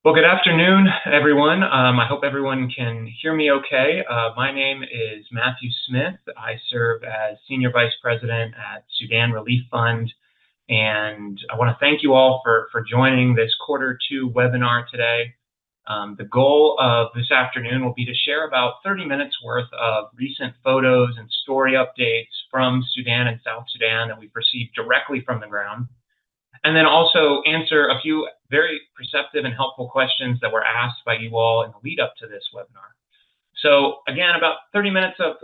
Well, good afternoon, everyone. I hope everyone can hear me okay. My name is Matthew Smith. I serve as Senior Vice President at Sudan Relief Fund, and I want to thank you all for joining this Q2 webinar today. The goal of this afternoon will be to share about 30 minutes worth of recent photos and story updates from Sudan and South Sudan that we've received directly from the ground, and then also answer a few very perceptive and helpful questions that were asked by you all in the lead up to this webinar. So again, about 30 minutes of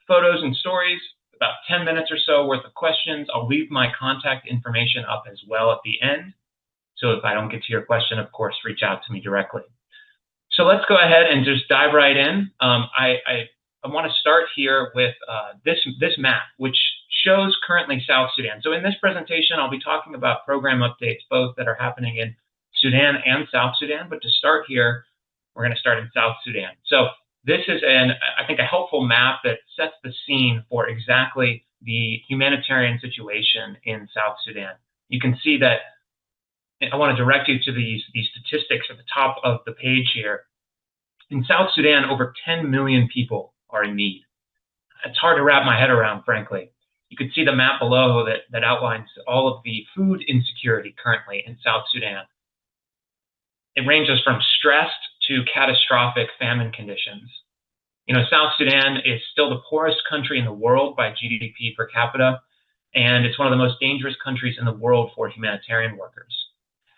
photos and stories, about 10 minutes or so worth of questions. I'll leave my contact information up as well at the end. So if I don't get to your question, of course, reach out to me directly. So let's go ahead and just dive right in. I want to start here with this map, which shows currently South Sudan. So in this presentation, I'll be talking about program updates, both that are happening in Sudan and South Sudan. But to start here, we're going to start in South Sudan. So this is, I think, a helpful map that sets the scene for exactly the humanitarian situation in South Sudan. You can see that I want to direct you to these statistics at the top of the page here. In South Sudan, over 10 million people are in need. It's hard to wrap my head around, frankly. You can see the map below that outlines all of the food insecurity currently in South Sudan. It ranges from stressed to catastrophic famine conditions. You know, South Sudan is still the poorest country in the world by GDP per capita, and it's one of the most dangerous countries in the world for humanitarian workers.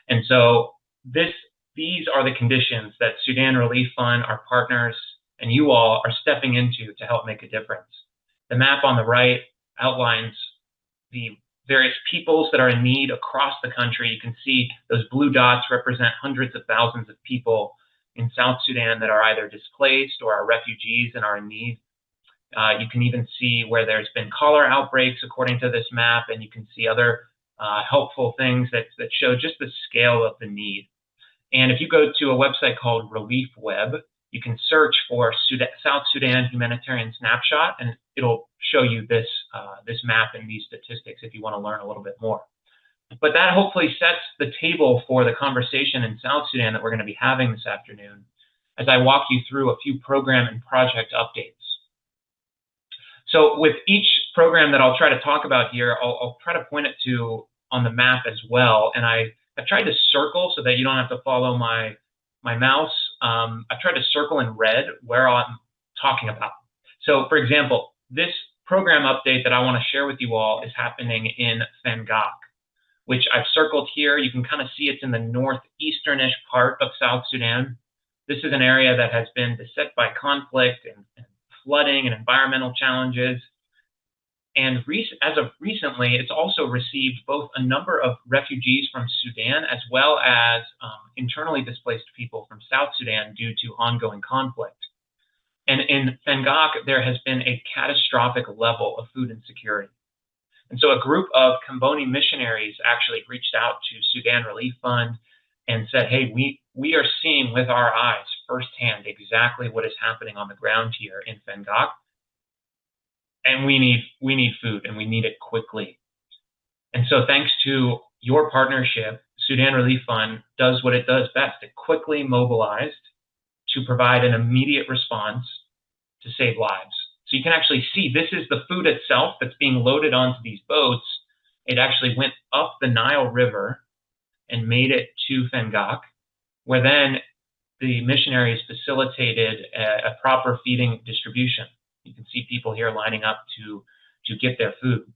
And so these are the conditions that Sudan Relief Fund, our partners, and you all are stepping into to help make a difference. The map on the right outlines the various peoples that are in need across the country. You can see those blue dots represent hundreds of thousands of people in South Sudan that are either displaced or are refugees and are in need. You can even see where there's been cholera outbreaks according to this map, and you can see other helpful things that show just the scale of the need. And if you go to a website called Relief Web, you can search for South Sudan Humanitarian Snapshot, and it'll show you this map and these statistics if you want to learn a little bit more. But that hopefully sets the table for the conversation in South Sudan that we're going to be having this afternoon as I walk you through a few program and project updates. So with each program that I'll try to talk about here, I'll try to point it to on the map as well. And I've tried to circle so that you don't have to follow my mouse. I've tried to circle in red where I'm talking about. So for example, this program update that I want to share with you all is happening in Fengak, which I've circled here. You can kind of see it's in the northeasternish part of South Sudan. This is an area that has been beset by conflict and flooding and environmental challenges. And as of recently, it's also received both a number of refugees from Sudan as well as internally displaced people from South Sudan due to ongoing conflict. And in Fengak, there has been a catastrophic level of food insecurity. And so a group of Comboni missionaries actually reached out to Sudan Relief Fund and said, hey, we are seeing with our eyes firsthand exactly what is happening on the ground here in Fengak. And we need food, and we need it quickly. And so thanks to your partnership, Sudan Relief Fund does what it does best. It quickly mobilized to provide an immediate response to save lives. So you can actually see this is the food itself that's being loaded onto these boats. It actually went up the Nile River and made it to Fengak, where then the missionaries facilitated a proper feeding distribution. You can see people here lining up to get their food.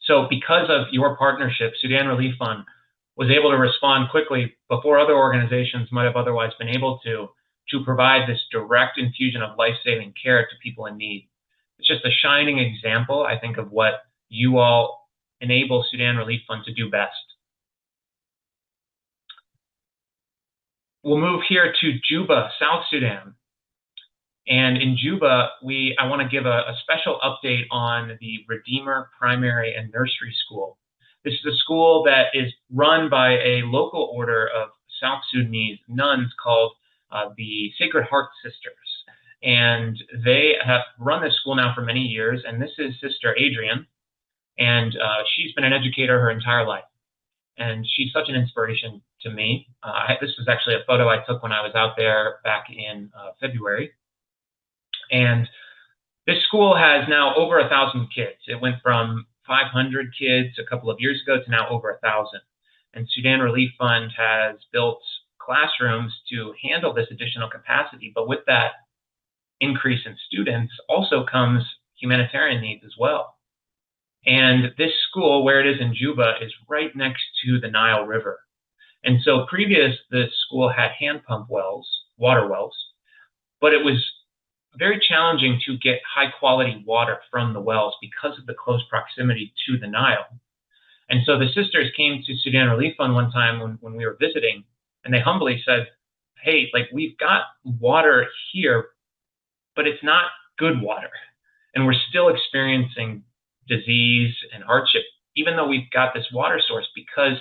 So because of your partnership, Sudan Relief Fund was able to respond quickly before other organizations might have otherwise been able to provide this direct infusion of life-saving care to people in need. It's just a shining example, I think, of what you all enable Sudan Relief Fund to do best. We'll move here to Juba, South Sudan. And in Juba, I want to give a special update on the Redeemer Primary and Nursery School. This is a school that is run by a local order of South Sudanese nuns called the Sacred Heart Sisters. And they have run this school now for many years. And this is Sister Adrian. And she's been an educator her entire life. and she's such an inspiration to me. This was actually a photo I took when I was out there back in February. And this school has now over 1,000 kids. It went from 500 kids a couple of years ago to now over 1,000. And Sudan Relief Fund has built classrooms to handle this additional capacity. But with that increase in students also comes humanitarian needs as well. And this school, where it is in Juba, is right next to the Nile River. And so this school had hand pump wells, water wells, but it was very challenging to get high quality water from the wells because of the close proximity to the Nile. And so the sisters came to Sudan Relief Fund one time when we were visiting, and they humbly said, hey, like, we've got water here, but it's not good water. And we're still experiencing disease and hardship, even though we've got this water source, because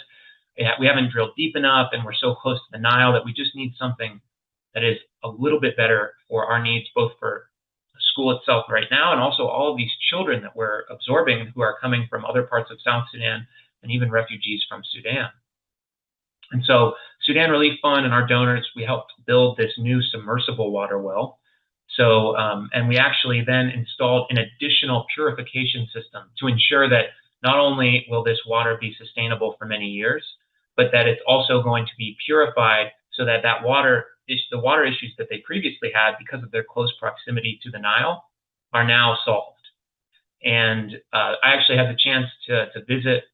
we haven't drilled deep enough and we're so close to the Nile that we just need something that is a little bit better for our needs, both for the school itself right now and also all of these children that we're absorbing who are coming from other parts of South Sudan and even refugees from Sudan. And so Sudan Relief Fund and our donors, we helped build this new submersible water well. So, and we actually then installed an additional purification system to ensure that not only will this water be sustainable for many years, but that it's also going to be purified so that the water issues that they previously had because of their close proximity to the Nile are now solved. And I actually had the chance to visit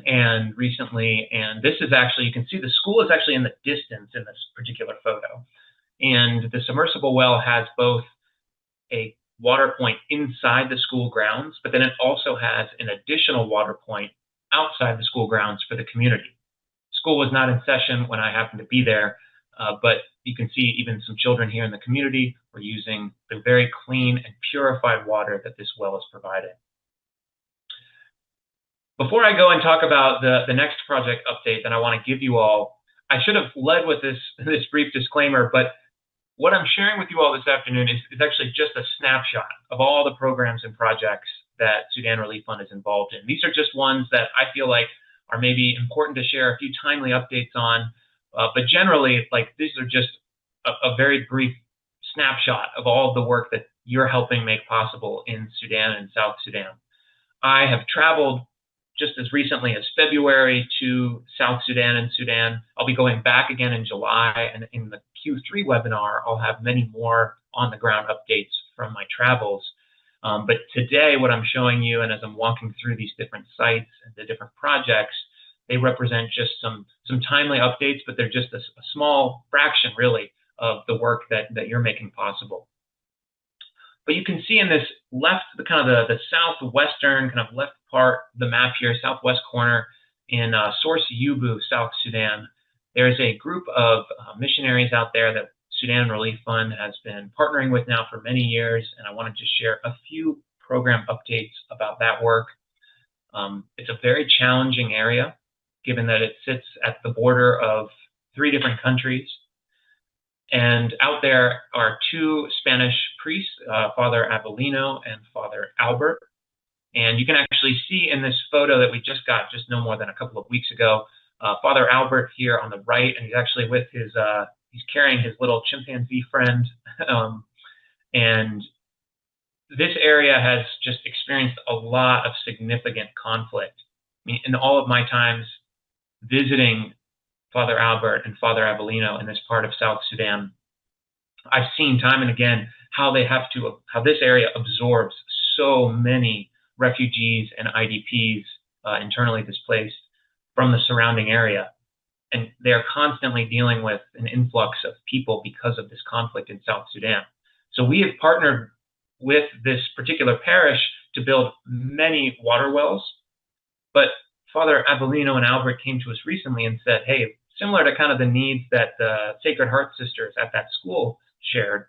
and recently, and this is actually, you can see the school is actually in the distance in this particular photo. And the submersible well has both a water point inside the school grounds, but then it also has an additional water point outside the school grounds for the community. School was not in session when I happened to be there, but you can see even some children here in the community were using the very clean and purified water that this well is providing. Before I go and talk about the next project update that I want to give you all, I should have led with this brief disclaimer, but what I'm sharing with you all this afternoon is actually just a snapshot of all the programs and projects that Sudan Relief Fund is involved in. These are just ones that I feel like are maybe important to share a few timely updates on, but generally, like, these are just a very brief snapshot of all of the work that you're helping make possible in Sudan and South Sudan. I have traveled just as recently as February to South Sudan and Sudan. I'll be going back again in July, and in the Q3 webinar, I'll have many more on-the-ground updates from my travels. But today, what I'm showing you, and as I'm walking through these different sites and the different projects, they represent just some timely updates, but they're just a small fraction, really, of the work that you're making possible. But you can see in this left, the southwestern kind of left part of the map here, southwest corner in Source Yubu, South Sudan, there's a group of missionaries out there that Sudan Relief Fund has been partnering with now for many years, and I wanted to share a few program updates about that work. It's a very challenging area, given that it sits at the border of 3 different countries. And out there are 2 Spanish priests, Father Avelino and Father Albert. And you can actually see in this photo that we just got just no more than a couple of weeks ago, Father Albert here on the right, and he's actually with his, he's carrying his little chimpanzee friend. And this area has just experienced a lot of significant conflict. I mean, in all of my times visiting Father Albert and Father Avelino in this part of South Sudan, I've seen time and again how this area absorbs so many refugees and IDPs, internally displaced, from the surrounding area. And they're constantly dealing with an influx of people because of this conflict in South Sudan. So we have partnered with this particular parish to build many water wells, but Father Avelino and Albert came to us recently and said, hey, similar to kind of the needs that the Sacred Heart sisters at that school shared,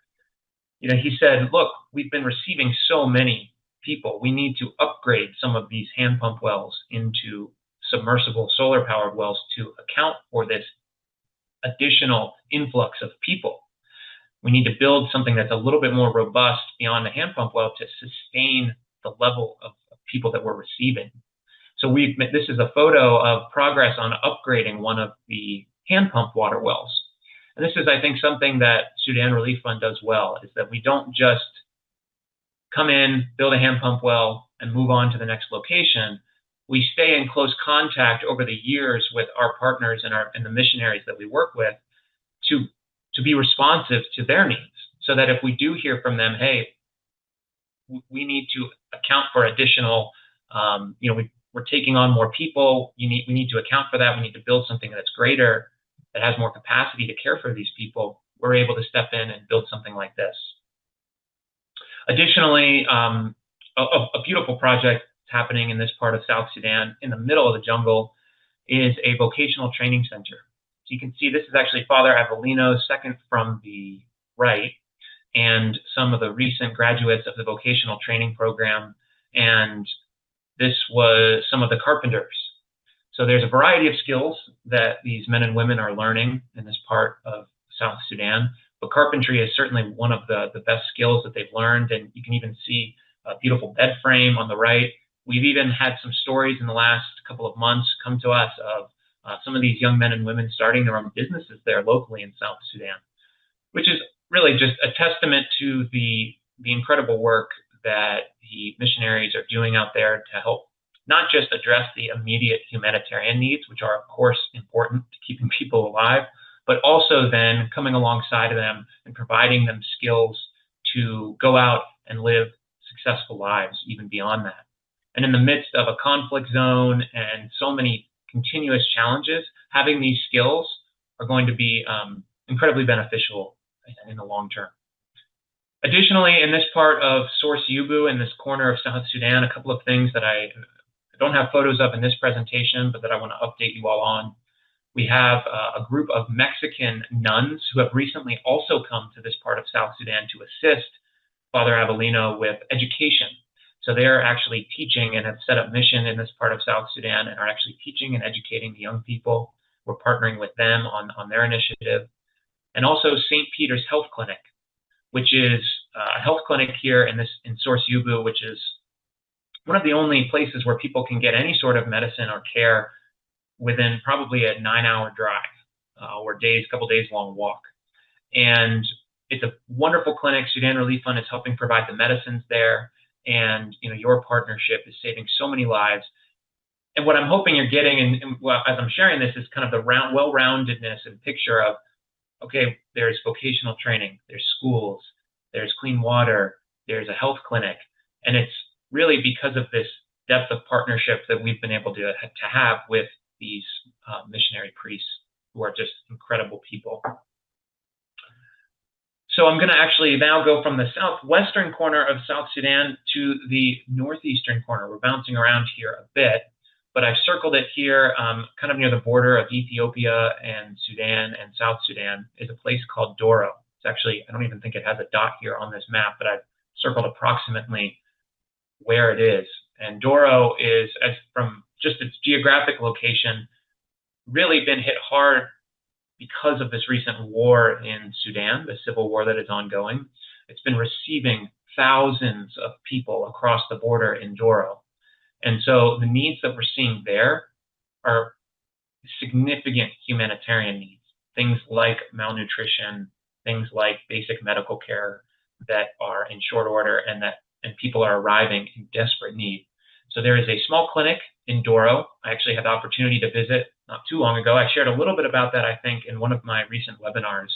he said, look, we've been receiving so many people. We need to upgrade some of these hand pump wells into submersible solar powered wells to account for this additional influx of people. We need to build something that's a little bit more robust beyond the hand pump well to sustain the level of people that we're receiving. So this is a photo of progress on upgrading one of the hand pump water wells. And this is, I think, something that Sudan Relief Fund does well, is that we don't just come in, build a hand pump well, and move on to the next location. We stay in close contact over the years with our partners and the missionaries that we work with to be responsive to their needs, so that if we do hear from them, hey, we need to account for additional, we're taking on more people. We need to account for that. We need to build something that's greater, that has more capacity to care for these people. We're able to step in and build something like this. Additionally, a beautiful project happening in this part of South Sudan, in the middle of the jungle, is a vocational training center. So you can see this is actually Father Avelino, second from the right, and some of the recent graduates of the vocational training program. And this was some of the carpenters. So there's a variety of skills that these men and women are learning in this part of South Sudan, but carpentry is certainly one of the best skills that they've learned. And you can even see a beautiful bed frame on the right. We've even had some stories in the last couple of months come to us of some of these young men and women starting their own businesses there locally in South Sudan, which is really just a testament to the incredible work that the missionaries are doing out there to help not just address the immediate humanitarian needs, which are, of course, important to keeping people alive, but also then coming alongside of them and providing them skills to go out and live successful lives even beyond that. And in the midst of a conflict zone and so many continuous challenges, having these skills are going to be incredibly beneficial in the long term. Additionally, in this part of Source Yubu, in this corner of South Sudan, a couple of things that I don't have photos of in this presentation, but that I want to update you all on. We have a group of Mexican nuns who have recently also come to this part of South Sudan to assist Father Avelino with education. So they're actually teaching and have set up mission in this part of South Sudan and are actually teaching and educating the young people. We're partnering with them on their initiative. And also St. Peter's Health Clinic, which is a health clinic here in Source Yubu, which is one of the only places where people can get any sort of medicine or care within probably a 9-hour drive or couple days long walk. And it's a wonderful clinic. Sudan Relief Fund is helping provide the medicines there. And your partnership is saving so many lives. And what I'm hoping you're getting, and as I'm sharing this, is kind of the well-roundedness and picture of, okay, there's vocational training, there's schools, there's clean water, there's a health clinic. And it's really because of this depth of partnership that we've been able to have with these missionary priests who are just incredible people. So I'm going to actually now go from the southwestern corner of South Sudan to the northeastern corner. We're bouncing around here a bit, but I've circled it here kind of near the border of Ethiopia and Sudan and South Sudan is a place called Doro. It's actually, I don't even think it has a dot here on this map, but I've circled approximately where it is. And Doro is, as from just its geographic location, really been hit hard because of this recent war in Sudan, the civil war that is ongoing. It's been receiving thousands of people across the border in Doro. And so the needs that we're seeing there are significant humanitarian needs, things like malnutrition, things like basic medical care that are in short order and people are arriving in desperate need. So there is a small clinic in Doro. I actually had the opportunity to visit not too long ago. I shared a little bit about that, I think, in one of my recent webinars.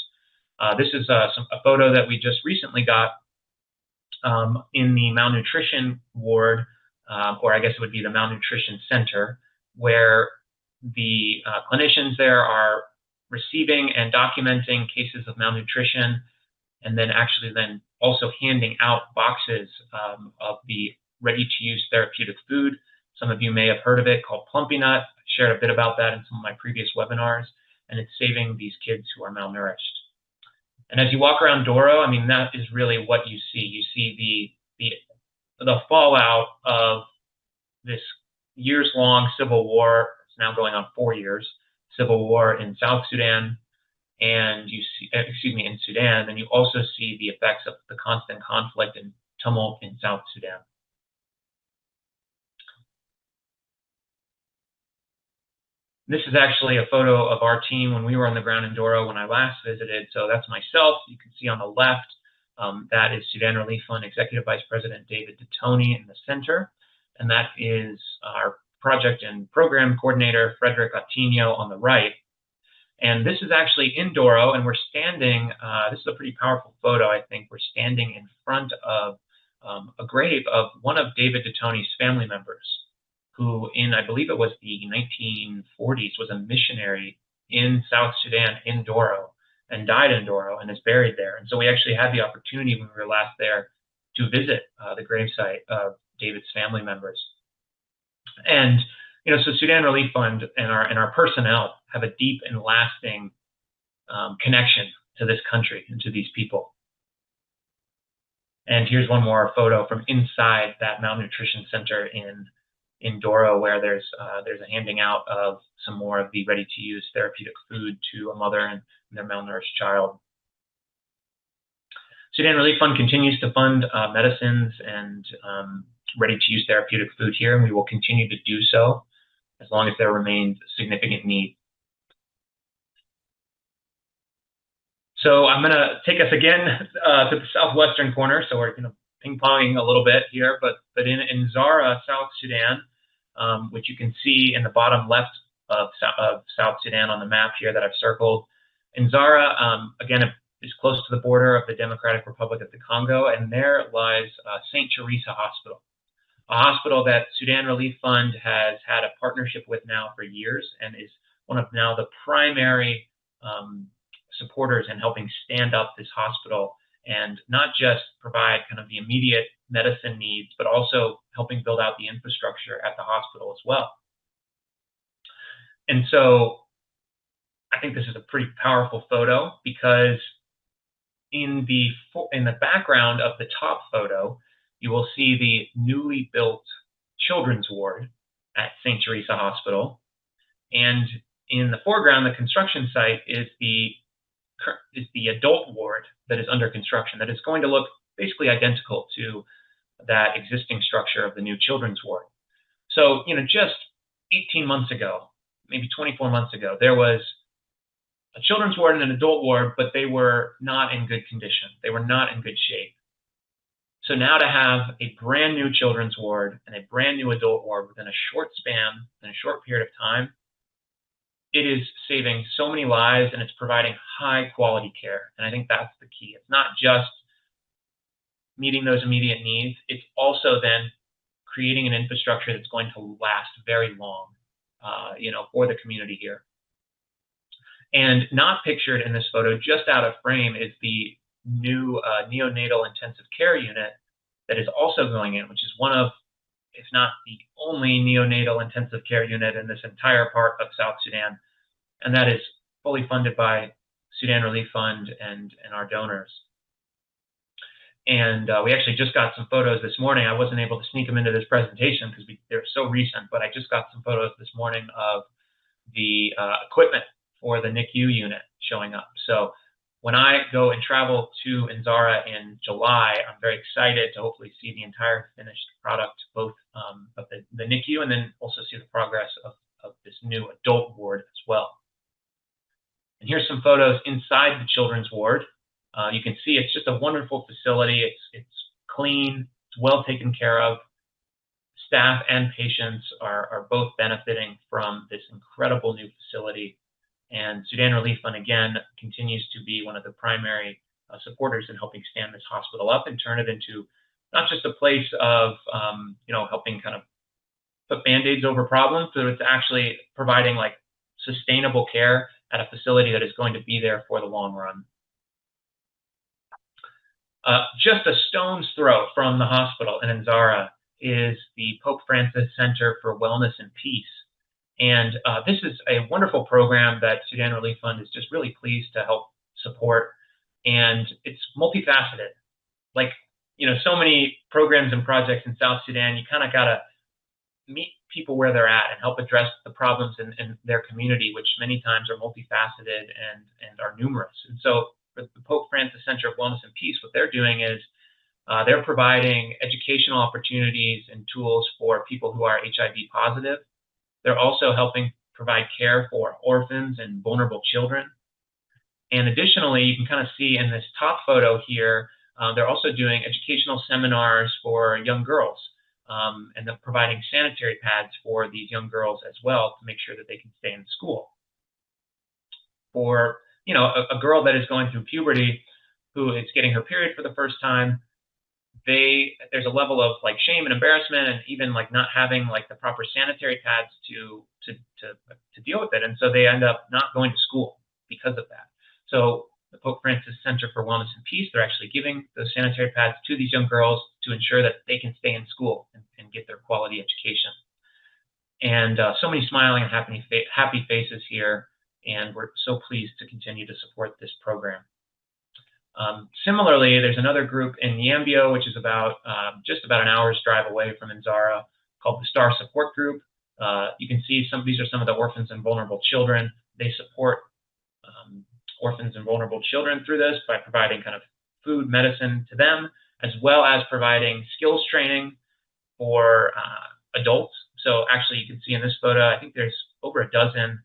This is a photo that we just recently got in the malnutrition ward, or I guess it would be the malnutrition center, where the clinicians there are receiving and documenting cases of malnutrition, and then actually then also handing out boxes of the ready-to-use therapeutic food. Some of you may have heard of it, called Plumpy Nut. I shared a bit about that in some of my previous webinars, and it's saving these kids who are malnourished. And as you walk around Doro, I mean, that is really what you see. You see the fallout of this years-long civil war. It's now going on 4 years, civil war in South Sudan, and you see, in Sudan, and you also see the effects of the constant conflict and tumult in South Sudan. This is actually a photo of our team when we were on the ground in Doro when I last visited. So that's myself. You can see on the left, that is Sudan Relief Fund Executive Vice President David Detoni in the center. And that is our project and program coordinator, Frederick Atinho, on the right. And this is actually in Doro, and we're standing, this is a pretty powerful photo, I think. We're standing in front of a grave of one of David Detoni's family members, who in, I believe it was the 1940s, was a missionary in South Sudan, in Doro, and died in Doro and is buried there. And so we actually had the opportunity when we were last there to visit the gravesite of David's family members. And so Sudan Relief Fund and our personnel have a deep and lasting connection to this country and to these people. And here's one more photo from inside that malnutrition center in Doro, where there's a handing out of some more of the ready-to-use therapeutic food to a mother and their malnourished child. Sudan Relief Fund continues to fund medicines and ready-to-use therapeutic food here, and we will continue to do so as long as there remains significant need. So I'm going to take us again to the southwestern corner. So we're ping-ponging a little bit here, but in Zara, South Sudan, which you can see in the bottom left of South Sudan on the map here that I've circled. In Zara, again, is close to the border of the Democratic Republic of the Congo, and there lies St. Teresa Hospital, a hospital that Sudan Relief Fund has had a partnership with now for years and is one of now the primary supporters in helping stand up this hospital and not just provide kind of the immediate medicine needs, but also helping build out the infrastructure at the hospital as well. And so I think this is a pretty powerful photo because in the background of the top photo, you will see the newly built children's ward at St. Teresa Hospital. And in the foreground, the construction site is the adult ward that is under construction, that is going to look basically identical to that existing structure of the new children's ward. So, just 18 months ago, maybe 24 months ago, there was a children's ward and an adult ward, but they were not in good condition. They were not in good shape. So now to have a brand new children's ward and a brand new adult ward within a short span, in a short period of time, it is saving so many lives and it's providing high quality care. And I think that's the key. It's not just meeting those immediate needs. It's also then creating an infrastructure that's going to last very long, for the community here. And not pictured in this photo, just out of frame, is the new neonatal intensive care unit that is also going in, which is one of, if not the only neonatal intensive care unit in this entire part of South Sudan. And that is fully funded by Sudan Relief Fund and our donors. And we actually just got some photos this morning. I wasn't able to sneak them into this presentation because they're so recent, but I just got some photos this morning of the equipment for the NICU unit showing up. So when I go and travel to Nzara in July, I'm very excited to hopefully see the entire finished product, both of the NICU and then also see the progress of this new adult ward as well. And here's some photos inside the children's ward. You can see it's just a wonderful facility. It's clean, it's well taken care of. Staff and patients are both benefiting from this incredible new facility. And Sudan Relief Fund, again, continues to be one of the primary supporters in helping stand this hospital up and turn it into not just a place of, helping kind of put Band-Aids over problems, but it's actually providing like sustainable care at a facility that is going to be there for the long run. Just a stone's throw from the hospital in Nzara is the Pope Francis Center for Wellness and Peace. And this is a wonderful program that Sudan Relief Fund is just really pleased to help support. And it's multifaceted. Like, so many programs and projects in South Sudan, you kind of got to meet people where they're at and help address the problems in their community, which many times are multifaceted and are numerous. And so for the Pope Francis Center of Wellness and Peace, what they're doing is they're providing educational opportunities and tools for people who are HIV positive. They're also helping provide care for orphans and vulnerable children. And additionally, you can kind of see in this top photo here, they're also doing educational seminars for young girls, and they're providing sanitary pads for these young girls as well to make sure that they can stay in school. For a girl that is going through puberty, who is getting her period for the first time, there's a level of like shame and embarrassment, and even like not having like the proper sanitary pads to deal with it, and so they end up not going to school because of that. So the Pope Francis Center for Wellness and Peace, they're actually giving those sanitary pads to these young girls to ensure that they can stay in school and get their quality education. And so many smiling and happy faces here, and we're so pleased to continue to support this program. Similarly, there's another group in Yambio, which is about just about an hour's drive away from Nzara, called the Star Support Group. You can see these are some of the orphans and vulnerable children. They support orphans and vulnerable children through this by providing kind of food, medicine to them, as well as providing skills training for adults. So actually, you can see in this photo, I think there's over a dozen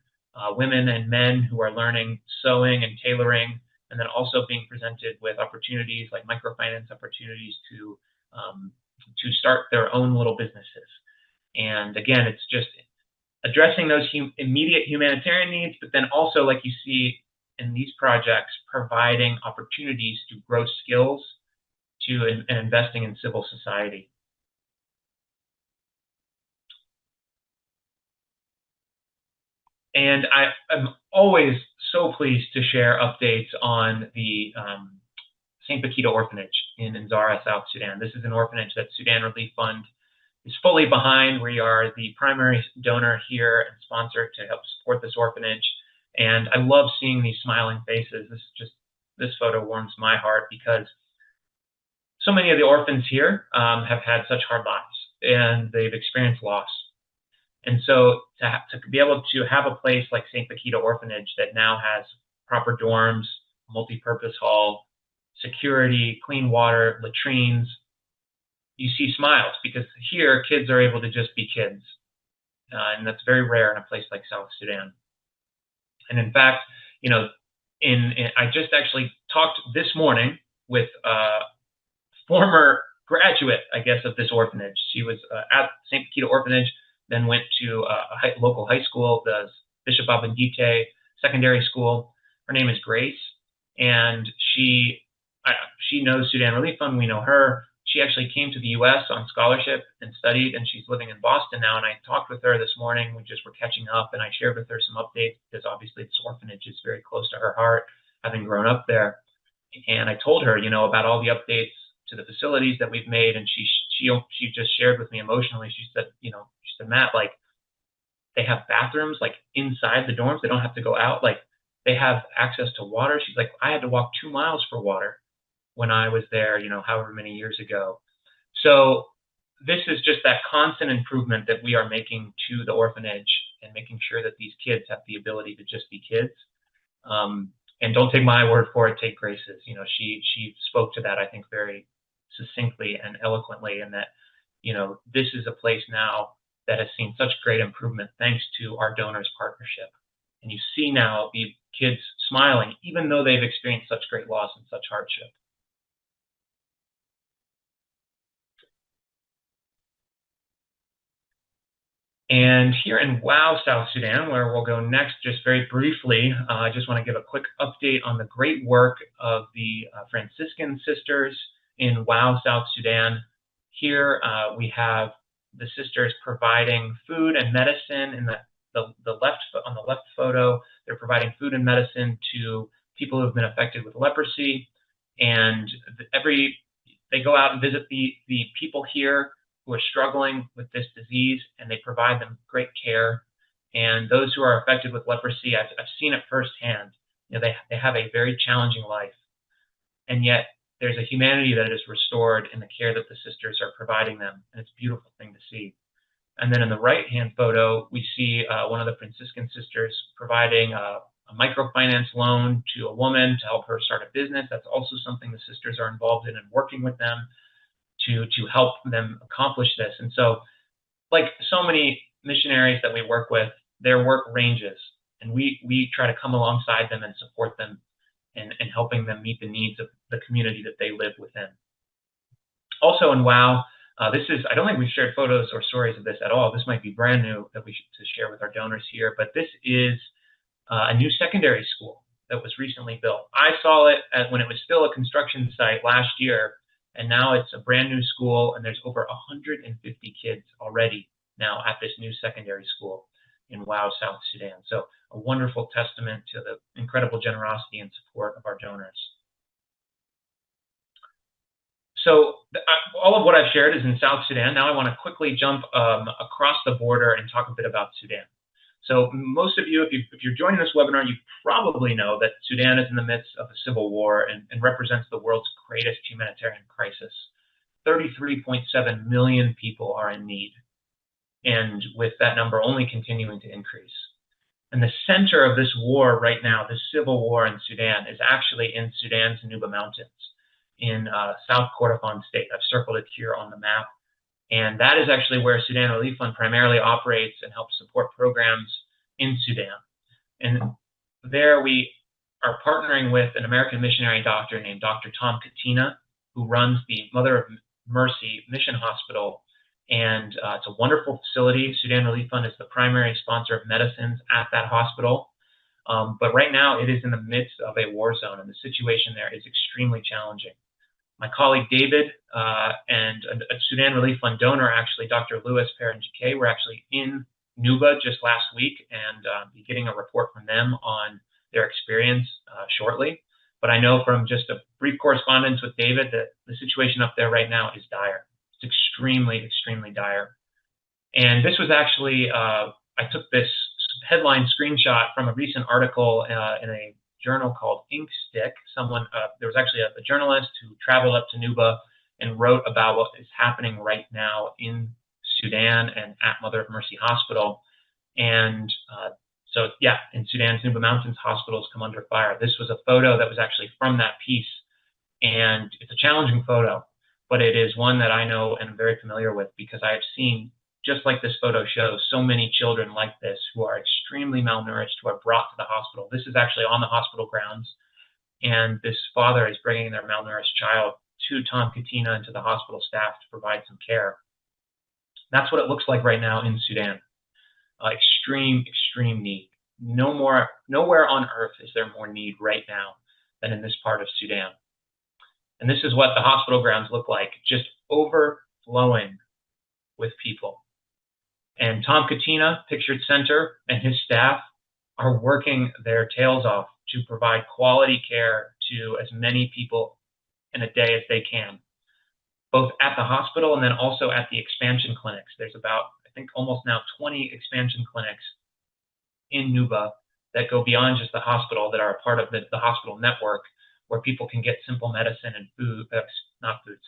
women and men who are learning sewing and tailoring, and then also being presented with opportunities like microfinance opportunities to start their own little businesses. And again, it's just addressing those immediate humanitarian needs, but then also, like you see in these projects, providing opportunities to grow skills and investing in civil society. And I'm always so pleased to share updates on the St. Paquita Orphanage in Nzara, South Sudan. This is an orphanage that Sudan Relief Fund is fully behind. We are the primary donor here and sponsor to help support this orphanage. And I love seeing these smiling faces. This photo warms my heart, because so many of the orphans here have had such hard lives, and they've experienced loss. And so to be able to have a place like St. Paquita Orphanage that now has proper dorms, multi-purpose hall, security, clean water, latrines, you see smiles, because here kids are able to just be kids. And that's very rare in a place like South Sudan. And in fact, I just actually talked this morning with a former graduate, I guess, of this orphanage. She was at St. Paquita Orphanage, then went to a local high school, the Bishop Abendite Secondary School. Her name is Grace, and she knows Sudan Relief Fund. We know her. She actually came to the U.S. on scholarship and studied, and she's living in Boston now. And I talked with her this morning. We just were catching up, and I shared with her some updates, because obviously this orphanage is very close to her heart, having grown up there. And I told her, about all the updates to the facilities that we've made, and she just shared with me emotionally. She said, Matt, like, they have bathrooms like inside the dorms. They don't have to go out. Like, they have access to water. She's like, I had to walk 2 miles for water when I was there, however many years ago. So this is just that constant improvement that we are making to the orphanage, and making sure that these kids have the ability to just be kids. And don't take my word for it, take Grace's. She spoke to that, I think, very succinctly and eloquently, and that, this is a place now that has seen such great improvement thanks to our donors' partnership. And you see now the kids smiling, even though they've experienced such great loss and such hardship. And here in WOW, South Sudan, where we'll go next, just very briefly, I just want to give a quick update on the great work of the Franciscan sisters in WOW, South Sudan. Here we have the sisters providing food and medicine. In on the left photo, they're providing food and medicine to people who have been affected with leprosy. And they go out and visit the people here who are struggling with this disease, and they provide them great care. And those who are affected with leprosy, I've seen it firsthand. They have a very challenging life, and yet there's a humanity that is restored in the care that the sisters are providing them, and it's a beautiful thing to see. And then in the right-hand photo, we see one of the Franciscan sisters providing a microfinance loan to a woman to help her start a business. That's also something the sisters are involved in, and working with them to help them accomplish this. And so, like so many missionaries that we work with, their work ranges, and we try to come alongside them and support them and helping them meet the needs of the community that they live within. Also in WOW, I don't think we've shared photos or stories of this at all. This might be brand new that we should to share with our donors here, but this is a new secondary school that was recently built. I saw it when it was still a construction site last year, and now it's a brand new school, and there's over 150 kids already now at this new secondary school in WOW, South Sudan. So a wonderful testament to the incredible generosity and support of our donors. So all of what I've shared is in South Sudan. Now I want to quickly jump across the border and talk a bit about Sudan. So most of you, if you're joining this webinar, you probably know that Sudan is in the midst of a civil war and represents the world's greatest humanitarian crisis. 33.7 million people are in need, and with that number only continuing to increase. And the center of this war right now, this civil war in Sudan, is actually in Sudan's Nuba Mountains in South Kordofan state. I've circled it here on the map. And that is actually where Sudan Relief Fund primarily operates and helps support programs in Sudan. And there we are partnering with an American missionary doctor named Dr. Tom Katina, who runs the Mother of Mercy Mission Hospital. And it's a wonderful facility. Sudan Relief Fund is the primary sponsor of medicines at that hospital. But right now it is in the midst of a war zone, and the situation there is extremely challenging. My colleague David and a Sudan Relief Fund donor, actually, Dr. Louis Perrin-Jike, were actually in Nuba just last week, and be getting a report from them on their experience shortly. But I know from just a brief correspondence with David that the situation up there right now is dire. It's extremely, extremely dire. And this was actually, I took this headline screenshot from a recent article in a journal called Inkstick. There was actually a journalist who traveled up to Nuba and wrote about what is happening right now in Sudan and at Mother of Mercy Hospital. And so, yeah, in Sudan's Nuba Mountains, hospitals come under fire. This was a photo that was actually from that piece, and it's a challenging photo, but it is one that I know and am very familiar with because I have seen, just like this photo shows, so many children like this who are extremely malnourished, who are brought to the hospital. This is actually on the hospital grounds, and this father is bringing their malnourished child to Tom Katina and to the hospital staff to provide some care. That's what it looks like right now in Sudan. Extreme, extreme need. Nowhere on earth is there more need right now than in this part of Sudan. And this is what the hospital grounds look like, just overflowing with people. And Tom Katina, pictured center, and his staff are working their tails off to provide quality care to as many people in a day as they can, both at the hospital and then also at the expansion clinics. There's about, I think, almost now 20 expansion clinics in Nuba that go beyond just the hospital, that are a part of the hospital network, where people can get simple medicine and food,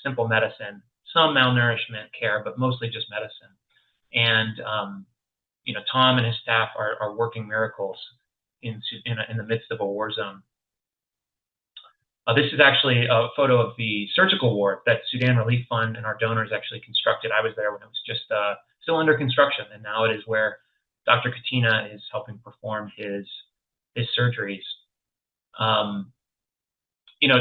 simple medicine, some malnourishment care, but mostly just medicine. And Tom and his staff are working miracles in the midst of a war zone. This is actually a photo of the surgical ward that Sudan Relief Fund and our donors actually constructed. I was there when it was just still under construction, and now it is where Dr. Katina is helping perform his surgeries.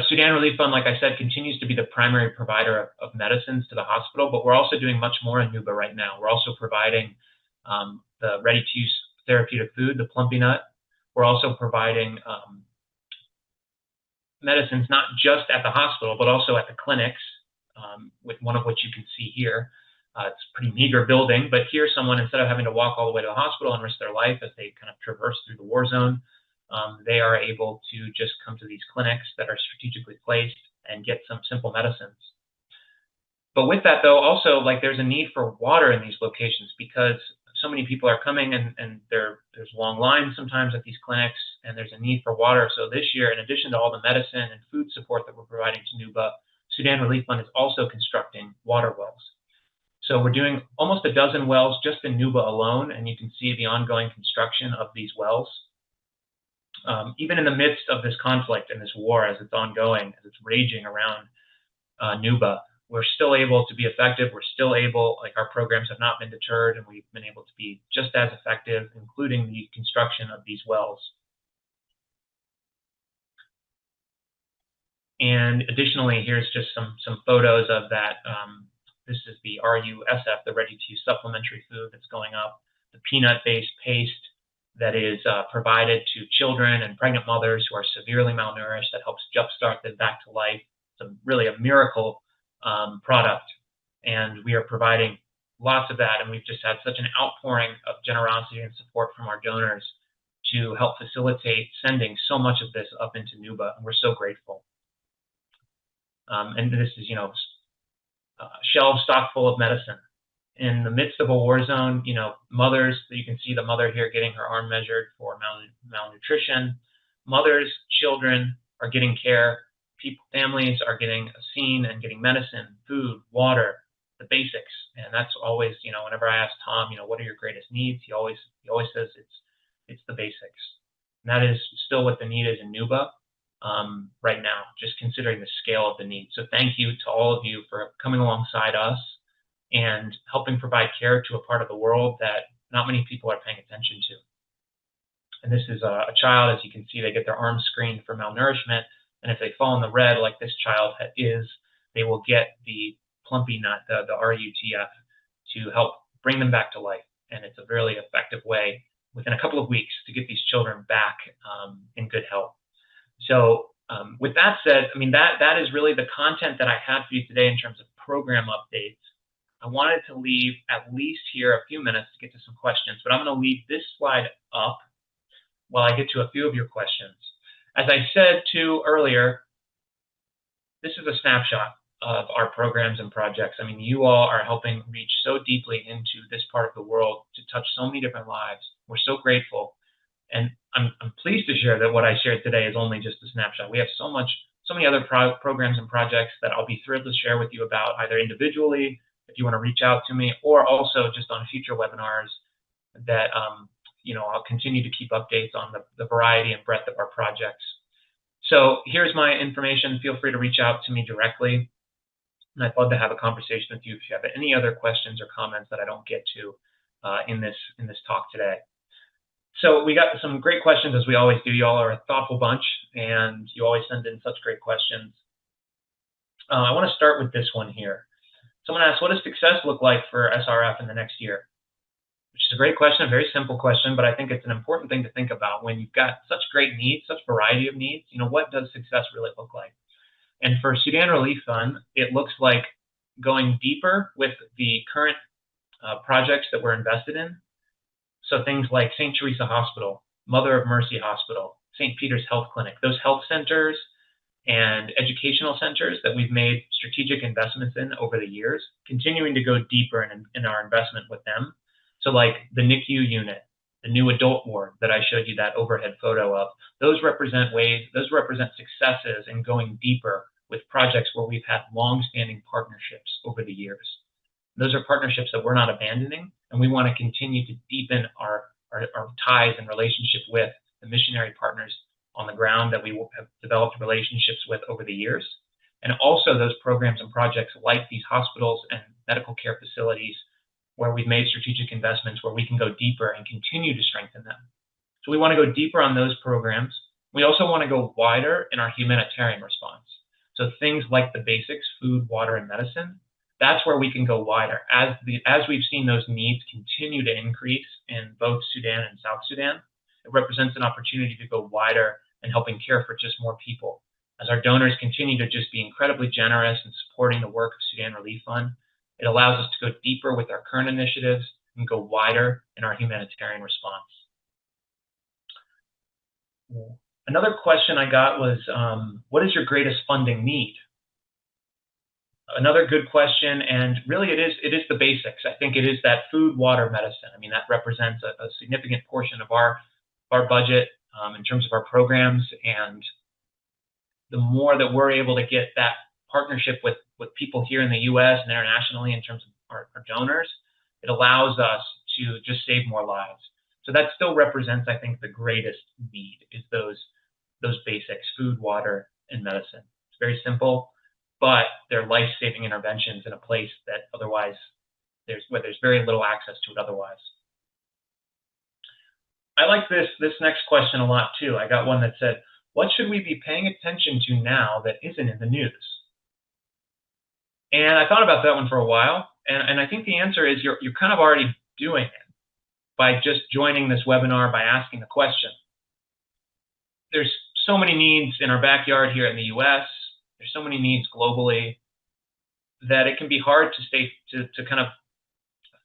Sudan Relief Fund, like I said, continues to be the primary provider of medicines to the hospital, but we're also doing much more in Nuba right now. We're also providing the ready-to-use therapeutic food, the plumpy nut. We're also providing medicines not just at the hospital, but also at the clinics, with one of which you can see here. It's a pretty meager building, but here someone, instead of having to walk all the way to the hospital and risk their life as they kind of traverse through the war zone, they are able to just come to these clinics that are strategically placed and get some simple medicines. But with that, though, also, there's a need for water in these locations because so many people are coming and there's long lines sometimes at these clinics, and there's a need for water. So this year, in addition to all the medicine and food support that we're providing to Nuba, Sudan Relief Fund is also constructing water wells. So we're doing almost a dozen wells just in Nuba alone, and you can see the ongoing construction of these wells. Even in the midst of this conflict and this war, as it's ongoing, as it's raging around Nuba, we're still able to be effective. We're still able, like our programs have not been deterred, and we've been able to be just as effective, including the construction of these wells. And additionally, here's just some photos of that. This is the RUSF, the ready-to-use supplementary food that's going up, the peanut-based paste that is provided to children and pregnant mothers who are severely malnourished, that helps jumpstart them back to life. It's really a miracle product, and we are providing lots of that, and we've just had such an outpouring of generosity and support from our donors to help facilitate sending so much of this up into Nuba, and we're so grateful. And this is, shelves stocked full of medicine. In the midst of a war zone, mothers, you can see the mother here getting her arm measured for malnutrition. Mothers, children are getting care. Families are getting seen and getting medicine, food, water, the basics. And that's always, whenever I ask Tom, what are your greatest needs? He always says it's the basics. And that is still what the need is in Nuba right now, just considering the scale of the need. So thank you to all of you for coming alongside us and helping provide care to a part of the world that not many people are paying attention to. And this is a child, as you can see, they get their arms screened for malnourishment. And if they fall in the red, like this child is, they will get the plumpy nut, the RUTF, to help bring them back to life. And it's a really effective way within a couple of weeks to get these children back in good health. So with that said, that is really the content that I had for you today in terms of program updates. I wanted to leave at least here a few minutes to get to some questions, but I'm going to leave this slide up while I get to a few of your questions. As I said too earlier, this is a snapshot of our programs and projects. You all are helping reach so deeply into this part of the world to touch so many different lives. We're so grateful. And I'm pleased to share that what I shared today is only just a snapshot. We have so many other programs and projects that I'll be thrilled to share with you about, either individually, if you want to reach out to me, or also just on future webinars that I'll continue to keep updates on the variety and breadth of our projects. So here's my information. Feel free to reach out to me directly. And I'd love to have a conversation with you if you have any other questions or comments that I don't get to in this talk today. So we got some great questions, as we always do. You all are a thoughtful bunch, and you always send in such great questions. I want to start with this one here. Someone asked, what does success look like for SRF in the next year? Which is a great question, a very simple question, but I think it's an important thing to think about when you've got such great needs, such variety of needs. What does success really look like? And for Sudan Relief Fund, it looks like going deeper with the current projects that we're invested in. So things like St. Teresa Hospital, Mother of Mercy Hospital, St. Peter's Health Clinic, those health centers and educational centers that we've made strategic investments in over the years, continuing to go deeper in our investment with them. So like the NICU unit, the new adult ward that I showed you that overhead photo of, those represent successes in going deeper with projects where we've had long-standing partnerships over the years. Those are partnerships that we're not abandoning, and we want to continue to deepen our ties and relationship with the missionary partners on the ground that we have developed relationships with over the years. And also those programs and projects like these hospitals and medical care facilities where we've made strategic investments where we can go deeper and continue to strengthen them. So we want to go deeper on those programs. We also want to go wider in our humanitarian response. So things like the basics, food, water, and medicine, that's where we can go wider. As we've seen those needs continue to increase in both Sudan and South Sudan, it represents an opportunity to go wider and helping care for just more people. As our donors continue to just be incredibly generous in supporting the work of Sudan Relief Fund, it allows us to go deeper with our current initiatives and go wider in our humanitarian response. Another question I got was, what is your greatest funding need? Another good question, and really it is the basics. I think it is that food, water, medicine. That represents a significant portion of our budget in terms of our programs, and the more that we're able to get that partnership with people here in the U.S. and internationally in terms of our donors, it allows us to just save more lives. So that still represents, I think, the greatest need is those basics, food, water, and medicine. It's very simple, but they're life-saving interventions in a place that otherwise where there's very little access to it otherwise. I like this next question a lot too. I got one that said, what should we be paying attention to now that isn't in the news? And I thought about that one for a while, and I think the answer is you're kind of already doing it by just joining this webinar, by asking the question. There's so many needs in our backyard here in the US, there's so many needs globally, that it can be hard to kind of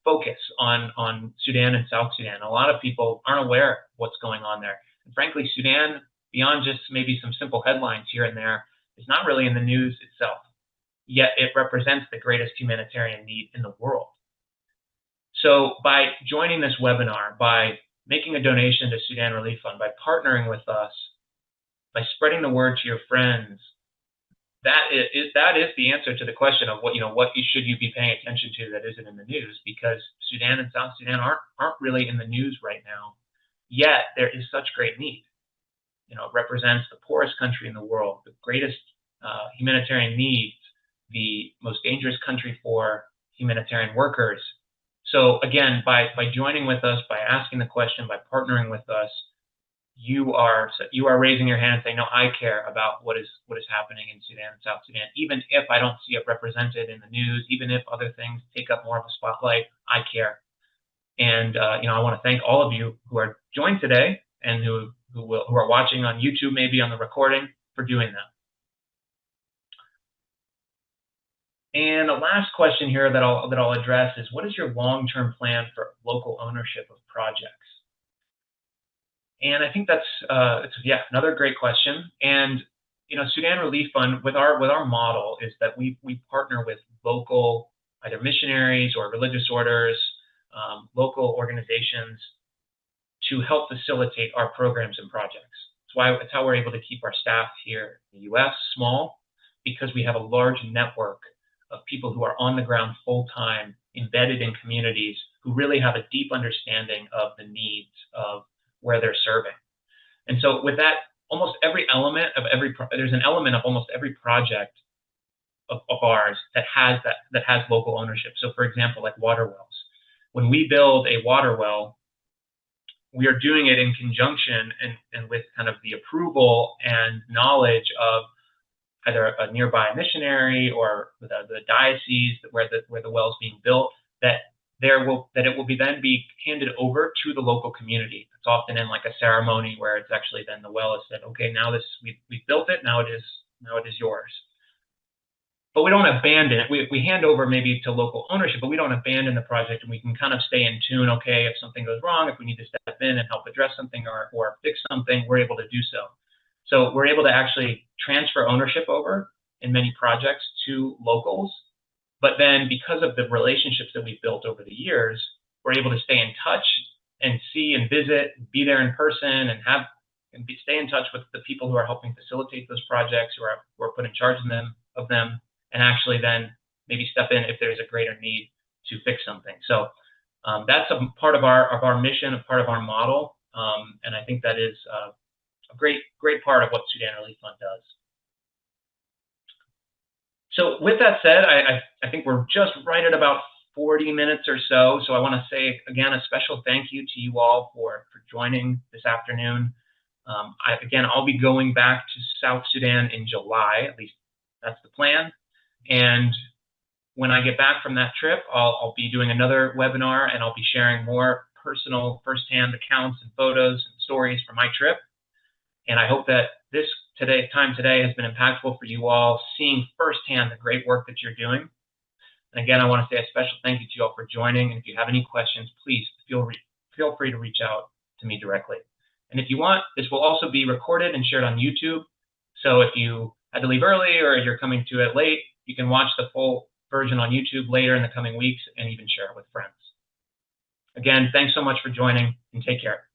focus on Sudan and South Sudan. A lot of people aren't aware of what's going on there. And frankly, Sudan, beyond just maybe some simple headlines here and there, is not really in the news itself. Yet it represents the greatest humanitarian need in the world. So by joining this webinar, by making a donation to Sudan Relief Fund, by partnering with us, by spreading the word to your friends, that is the answer to the question of what should you be paying attention to that isn't in the news, because Sudan and South Sudan aren't really in the news right now. Yet there is such great need. It represents the poorest country in the world, the greatest humanitarian needs, the most dangerous country for humanitarian workers. So again, by joining with us, by asking the question, by partnering with us, you are raising your hand and saying, no, I care about what is happening in Sudan and South Sudan, even if I don't see it represented in the news, even if other things take up more of a spotlight, I care. And I want to thank all of you who are joined today and who are watching on YouTube, maybe on the recording, for doing that. And the last question here that I'll address is, what is your long-term plan for local ownership of projects? And I think that's another great question. And Sudan Relief Fund, with our model, is that we partner with local either missionaries or religious orders, local organizations, to help facilitate our programs and projects. That's how we're able to keep our staff here in the U.S. small, because we have a large network of people who are on the ground full-time, embedded in communities, who really have a deep understanding of the needs of where they're serving. And so with that, almost every element of there's an element of almost every project of ours that has local ownership. So for example, like water wells. When we build a water well, we are doing it in conjunction and with kind of the approval and knowledge of either a nearby missionary or the diocese where the well is being built, that it will then be handed over to the local community. It's often in like a ceremony where it's actually then the well is said, okay, now we've built it, now it is yours. But we don't abandon it. We hand over maybe to local ownership, but we don't abandon the project, and we can kind of stay in tune. Okay, if something goes wrong, if we need to step in and help address something or fix something, we're able to do so. So we're able to actually transfer ownership over in many projects to locals. But then because of the relationships that we've built over the years, we're able to stay in touch and see and visit, be there in person, and stay in touch with the people who are helping facilitate those projects, who are put in charge of them, and actually then maybe step in if there's a greater need to fix something. So that's a part of our mission, a part of our model, and I think that is a great part of what Sudan Relief Fund does. So with that said, I think we're just right at about 40 minutes or so. So I want to say, again, a special thank you to you all for joining this afternoon. Again, I'll be going back to South Sudan in July, at least that's the plan. And when I get back from that trip, I'll be doing another webinar, and I'll be sharing more personal, firsthand accounts and photos and stories from my trip. And I hope that this time today has been impactful for you all, seeing firsthand the great work that you're doing. And again, I want to say a special thank you to you all for joining. And if you have any questions, please feel free to reach out to me directly. And if you want, this will also be recorded and shared on YouTube. So if you had to leave early or you're coming to it late, you can watch the full version on YouTube later in the coming weeks and even share it with friends. Again, thanks so much for joining, and take care.